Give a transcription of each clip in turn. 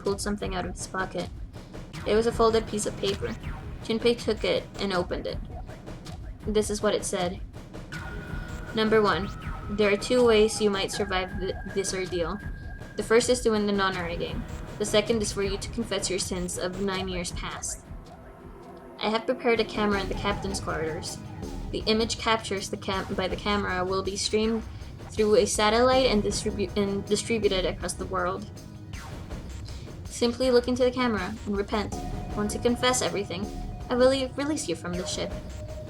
pulled something out of his pocket. It was a folded piece of paper. Junpei took it and opened it. This is what it said. Number 1. There are 2 ways you might survive this ordeal. The first is to win the non-RA game. The second is for you to confess your sins of 9 years past. I have prepared a camera in the captain's quarters. The image captured by the camera will be streamed through a satellite and distributed across the world. Simply look into the camera and repent. Once you confess everything, I will release you from the ship.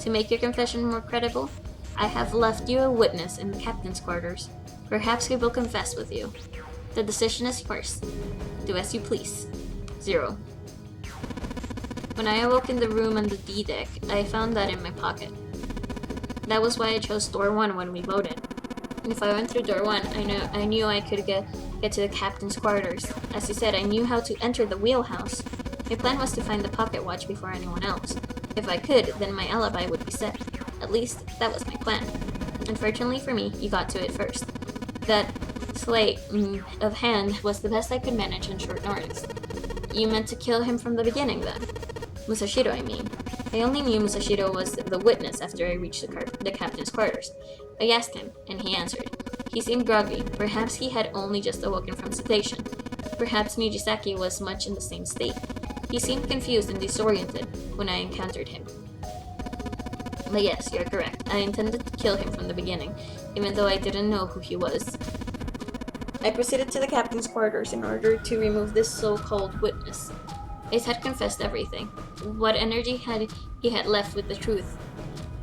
To make your confession more credible, I have left you a witness in the captain's quarters. Perhaps he will confess with you. The decision is yours. Do as you please. 0. When I awoke in the room on the D deck, I found that in my pocket. That was why I chose door 1 when we voted. If I went through door 1, I knew I could get to the captain's quarters. As you said, I knew how to enter the wheelhouse. My plan was to find the pocket watch before anyone else. If I could, then my alibi would be set. At least, that was my plan. Unfortunately for me, you got to it first. That sleight of hand was the best I could manage on short notice. You meant to kill him from the beginning, then? Musashiro, I mean. I only knew Musashiro was the witness after I reached the captain's quarters. I asked him, and he answered. He seemed groggy. Perhaps he had only just awoken from sedation. Perhaps Mijisaki was much in the same state. He seemed confused and disoriented when I encountered him. But yes, you're correct. I intended to kill him from the beginning, even though I didn't know who he was. I proceeded to the captain's quarters in order to remove this so-called witness. Ace had confessed everything. What energy he had left with the truth,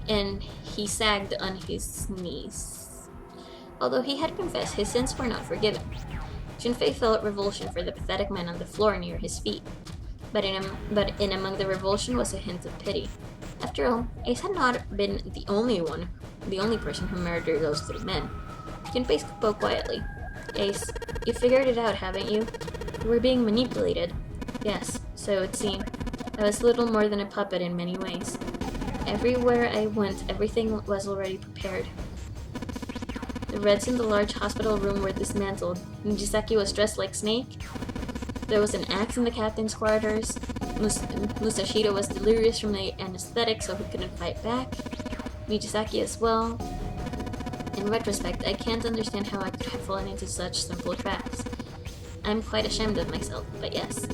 and he sagged on his knees. Although he had confessed, his sins were not forgiven. Junpei felt revulsion for the pathetic man on the floor near his feet, but in among the revulsion was a hint of pity. After all, Ace had not been the only person who murdered those 3 men. Junpei spoke quietly. Ace, you figured it out, haven't you? You were being manipulated. Yes, so it seemed. I was little more than a puppet in many ways. Everywhere I went, everything was already prepared. The Reds in the large hospital room were dismantled. Mijisaki was dressed like Snake. There was an axe in the captain's quarters. Musashiro was delirious from the anesthetic, so he couldn't fight back. Mijisaki as well. In retrospect, I can't understand how I could have fallen into such simple traps. I'm quite ashamed of myself, but yes.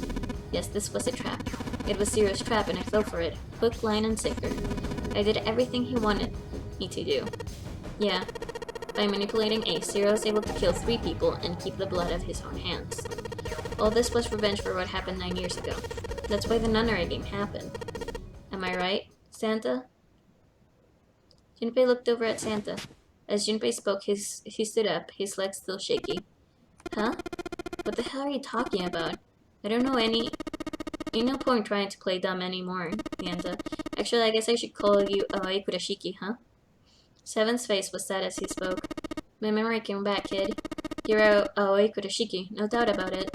Yes, this was a trap. It was Zero's trap and I fell for it. Hook, line, and sinker. I did everything he wanted me to do. Yeah. By manipulating Ace, Zero was able to kill 3 people and keep the blood of his own hands. All this was revenge for what happened 9 years ago. That's why the Nunnery game happened. Am I right, Santa? Junpei looked over at Santa. As Junpei spoke, he stood up, his legs still shaky. Huh? What the hell are you talking about? I don't know any... Ain't no point trying to play dumb anymore, Santa. Actually, I guess I should call you Aoi Kurashiki, huh? Seven's face was sad as he spoke. My memory came back, kid. You're Aoi Kurashiki, no doubt about it.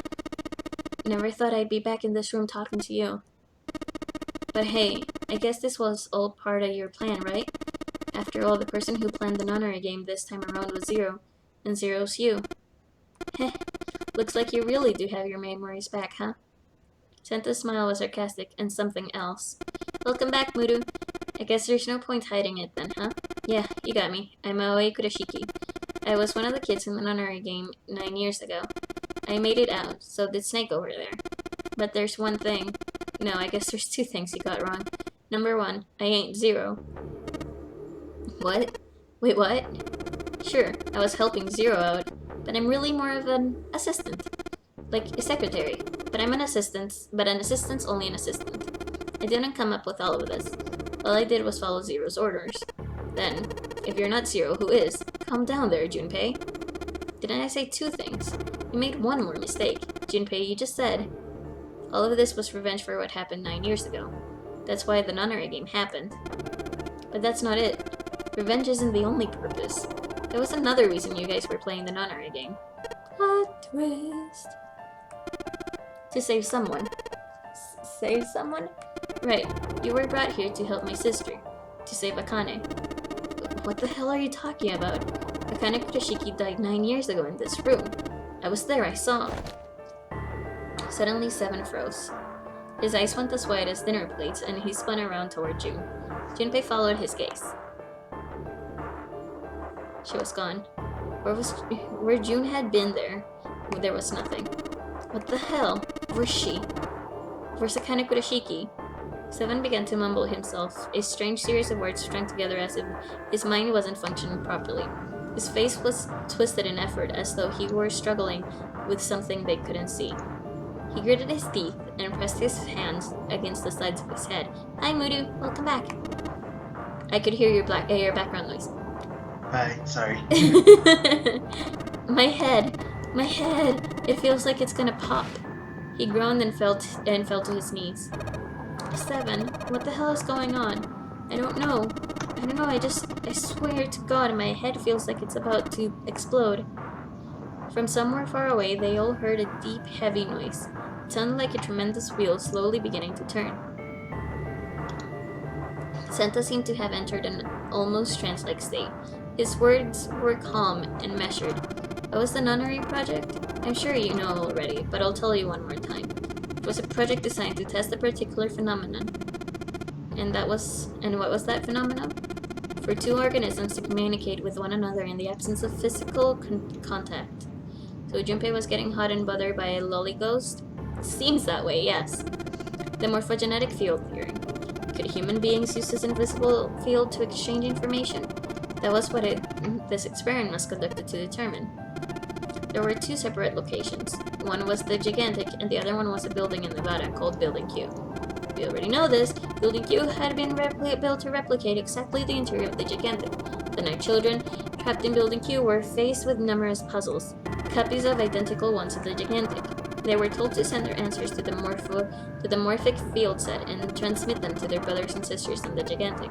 Never thought I'd be back in this room talking to you. But hey, I guess this was all part of your plan, right? After all, the person who planned the Nunnery game this time around was Zero, and Zero's you. Heh, looks like you really do have your memories back, huh? Santa's smile was sarcastic, and something else. Welcome back, Muru. I guess there's no point hiding it then, huh? Yeah, you got me. I'm Aoi Kurashiki. I was one of the kids in the Nunnery game 9 years ago. I made it out, so did Snake over there. But there's one thing. No, I guess there's 2 things you got wrong. Number 1, I ain't Zero. What? Wait, what? Sure, I was helping Zero out, but I'm really more of an assistant. Like a secretary. But I'm an assistant, but an assistant's only an assistant. I didn't come up with all of this. All I did was follow Zero's orders. Then, if you're not Zero, who is? Calm down there, Junpei. Didn't I say 2 things? You made 1 more mistake. Junpei, you just said. All of this was revenge for what happened 9 years ago. That's why the Nunnery game happened. But that's not it. Revenge isn't the only purpose. There was another reason you guys were playing the Nunnery game. Plot twist. To save someone. Save someone? Right. You were brought here to help my sister. To save Akane. What the hell are you talking about? Akane Kurashiki died 9 years ago in this room. I was there, I saw. Suddenly, 7 froze. His eyes went as wide as dinner plates, and he spun around toward June. Junpei followed his gaze. She was gone. Where June had been there was nothing. What the hell? Where's she? Where's Akane Kurashiki? 7 began to mumble himself, a strange series of words strung together as if his mind wasn't functioning properly. His face was twisted in effort, as though he were struggling with something they couldn't see. He gritted his teeth and pressed his hands against the sides of his head. Hi, Mudu. Welcome back. I could hear your background noise. Hi, sorry. My head. It feels like it's gonna pop. He groaned and fell to his knees. 7, what the hell is going on? I don't know. I swear to God, my head feels like it's about to explode. From somewhere far away, they all heard a deep, heavy noise. It sounded like a tremendous wheel slowly beginning to turn. Santa seemed to have entered an almost trance-like state. His words were calm and measured. What was the nunnery project? I'm sure you know already, but I'll tell you one more time. It was a project designed to test a particular phenomenon. And what was that phenomenon? For 2 organisms to communicate with one another in the absence of physical contact. So Junpei was getting hot and bothered by a lolly ghost? Seems that way, yes. The morphogenetic field theory. Could human beings use this invisible field to exchange information? That was what this experiment was conducted to determine. There were 2 separate locations. One was the Gigantic, and the other one was a building in Nevada called Building Q. We already know this. Building Q had been built to replicate exactly the interior of the Gigantic. The 9 children trapped in Building Q were faced with numerous puzzles, copies of identical ones of the Gigantic. They were told to send their answers to the morphic field set and transmit them to their brothers and sisters in the Gigantic.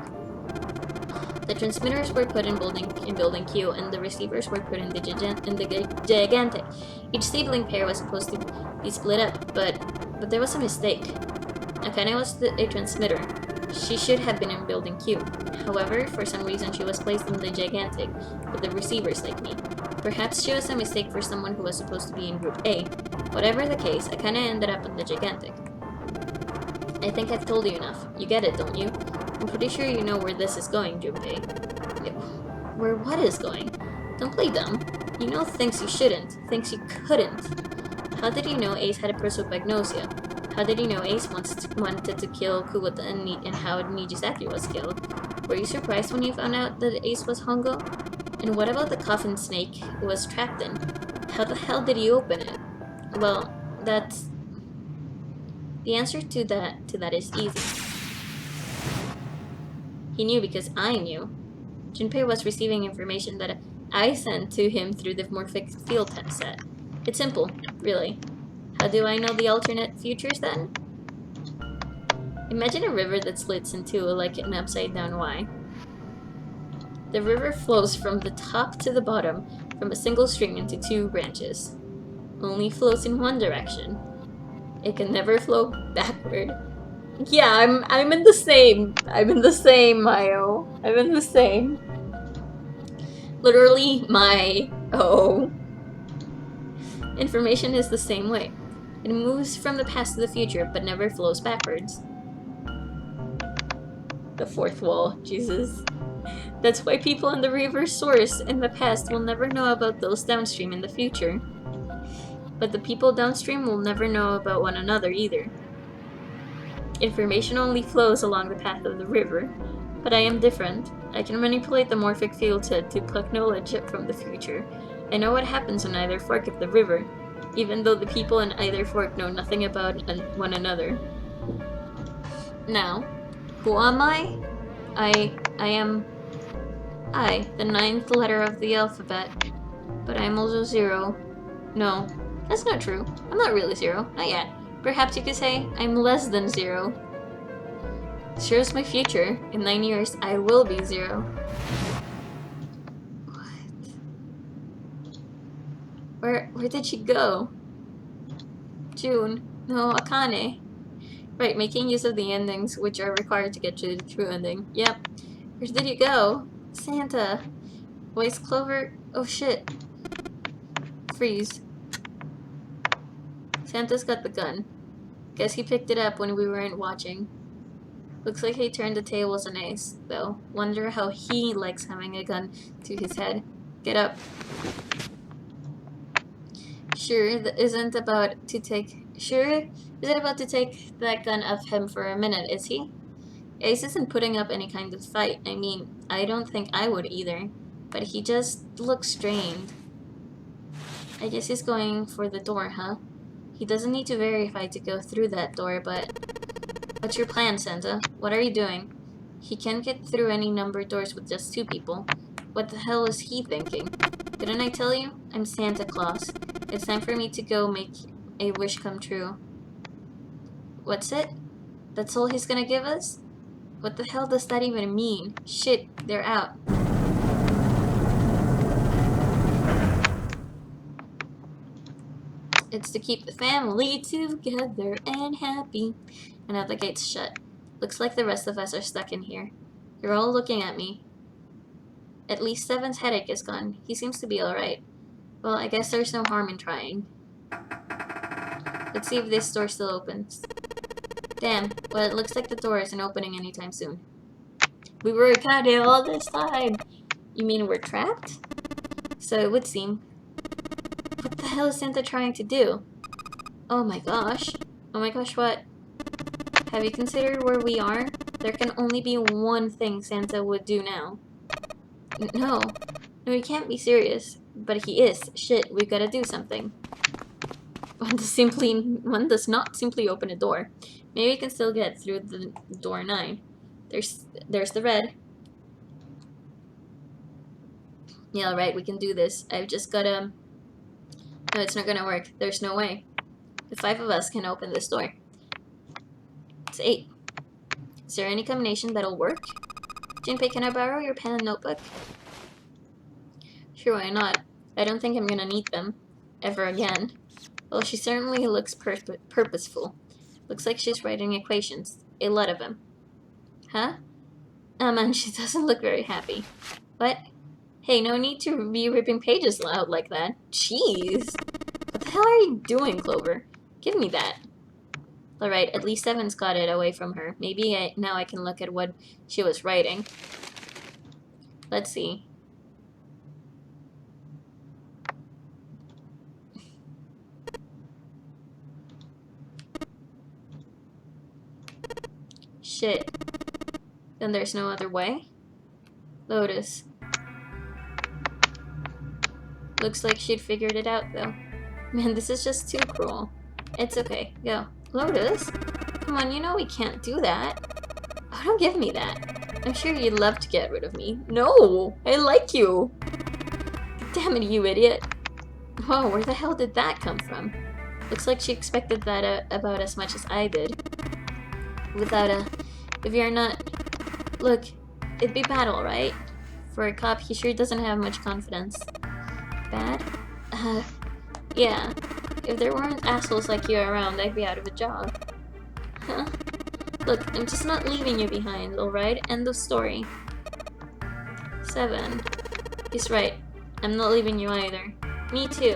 The transmitters were put in Building Q, and the receivers were put in the Gigantic. Each sibling pair was supposed to be split up, but there was a mistake. Akane was a transmitter. She should have been in Building Q. However, for some reason she was placed in the Gigantic, with the receivers like me. Perhaps she was a mistake for someone who was supposed to be in Group A. Whatever the case, Akane ended up in the Gigantic. I think I've told you enough. You get it, don't you? I'm pretty sure you know where this is going, Junpei. Where what is going? Don't play dumb. You know things you shouldn't, things you couldn't. How did you know Ace had a prosopagnosia? How did you know Ace wanted to kill Kubota and how Nijisaki was killed? Were you surprised when you found out that Ace was Hongo? And what about the coffin Snake was trapped in? How the hell did he open it? Well, that's... The answer to that is easy. He knew because I knew. Junpei was receiving information that I sent to him through the morphic field set. It's simple, really. How do I know the alternate futures then? Imagine a river that splits into like an upside down Y. The river flows from the top to the bottom from a single stream into 2 branches. Only flows in one direction. It can never flow backward. Yeah, I'm in the same. I'm in the same, Mayo. I'm in the same. Literally, information is the same way. It moves from the past to the future, but never flows backwards. The 4th wall, Jesus. That's why people on the river source in the past will never know about those downstream in the future. But the people downstream will never know about one another either. Information only flows along the path of the river, but I am different. I can manipulate the morphic field set to pluck knowledge from the future. I know what happens on either fork of the river, even though the people in either fork know nothing about one another. Now, who am I? I am I, the 9th letter of the alphabet. But I'm also 0. No, that's not true. I'm not really 0, not yet. Perhaps you could say I'm less than 0. 0's my future. In 9 years, I will be 0. What? Where did she go? June. No, Akane. Right, making use of the endings which are required to get to the true ending. Yep. Where did you go? Santa. Voice Clover. Oh shit. Freeze. Santa's got the gun. Guess he picked it up when we weren't watching. Looks like he turned the tables on Ace, though. Wonder how he likes having a gun to his head. Get up. Sure, that isn't about to take... Sure, isn't about to take that gun off him for a minute, is he? Ace isn't putting up any kind of fight. I mean, I don't think I would either. But he just looks strained. I guess he's going for the door, huh? He doesn't need to verify to go through that door, but... What's your plan, Santa? What are you doing? He can't get through any numbered doors with just 2 people. What the hell is he thinking? Didn't I tell you? I'm Santa Claus. It's time for me to go make a wish come true. What's it? That's all he's gonna give us? What the hell does that even mean? Shit, they're out. It's to keep the family together and happy. And now the gate's shut. Looks like the rest of us are stuck in here. You're all looking at me. At least Seven's headache is gone. He seems to be alright. Well, I guess there's no harm in trying. Let's see if this door still opens. Damn, well it looks like the door isn't opening anytime soon. We were kinda all this time! You mean we're trapped? So it would seem. What the hell is Santa trying to do? Oh my gosh. Oh my gosh, what? Have you considered where we are? There can only be one thing Santa would do now. No. No, he can't be serious. But he is. Shit, we've gotta do something. One does not simply open a door. Maybe we can still get through the door 9. There's the red. Yeah, alright, we can do this. I've just gotta... No, it's not gonna work. There's no way. The 5 of us can open this door. It's 8. Is there any combination that'll work? Junpei, can I borrow your pen and notebook? Sure, why not? I don't think I'm gonna need them. Ever again. Well, she certainly looks purposeful. Looks like she's writing equations. A lot of them. Huh? Man, she doesn't look very happy. What? Hey, no need to be ripping pages loud like that. Jeez. What the hell are you doing, Clover? Give me that. Alright, at least Seven's got it away from her. Maybe now I can look at what she was writing. Let's see. Shit. Then there's no other way? Lotus. Looks like she'd figured it out, though. Man, this is just too cruel. It's okay. Go. Lotus? Come on, you know we can't do that. Oh, don't give me that. I'm sure you'd love to get rid of me. No! I like you! Damn it, you idiot. Whoa, where the hell did that come from? Looks like she expected that about as much as I did. Without a... If you're not... Look, it'd be bad, alright? For a cop, he sure doesn't have much confidence. Bad? Yeah. If there weren't assholes like you around, I'd be out of a job. Huh? Look, I'm just not leaving you behind, alright? End of story. 7. He's right. I'm not leaving you either. Me too.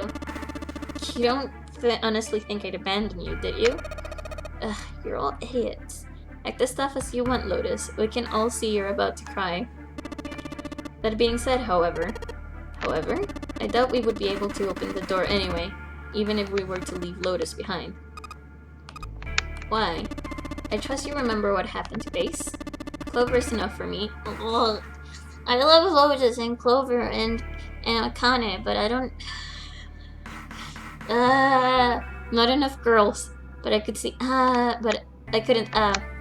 You don't honestly think I'd abandon you, did you? Ugh, you're all idiots. Act as tough as you want, Lotus. We can all see you're about to cry. That being said, however, I doubt we would be able to open the door anyway, even if we were to leave Lotus behind. Why? I trust you remember what happened to Ace. Clover is enough for me. Ugh. I love Lotus and Clover and Akane, but I don't... not enough girls. But I could see... but I couldn't,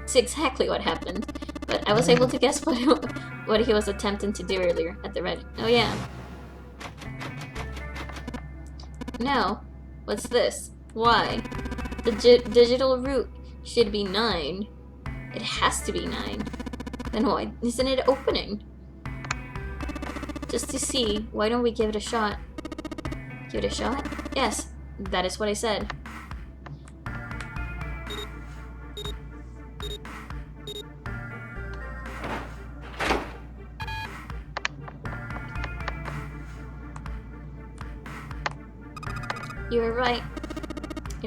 see exactly what happened. But I was able to guess what he was attempting to do earlier at the red. Oh yeah. No. What's this? Why? The digital route should be 9. It has to be 9. Then why isn't it opening? Just to see, why don't we give it a shot? Give it a shot? Yes, that is what I said. You were right.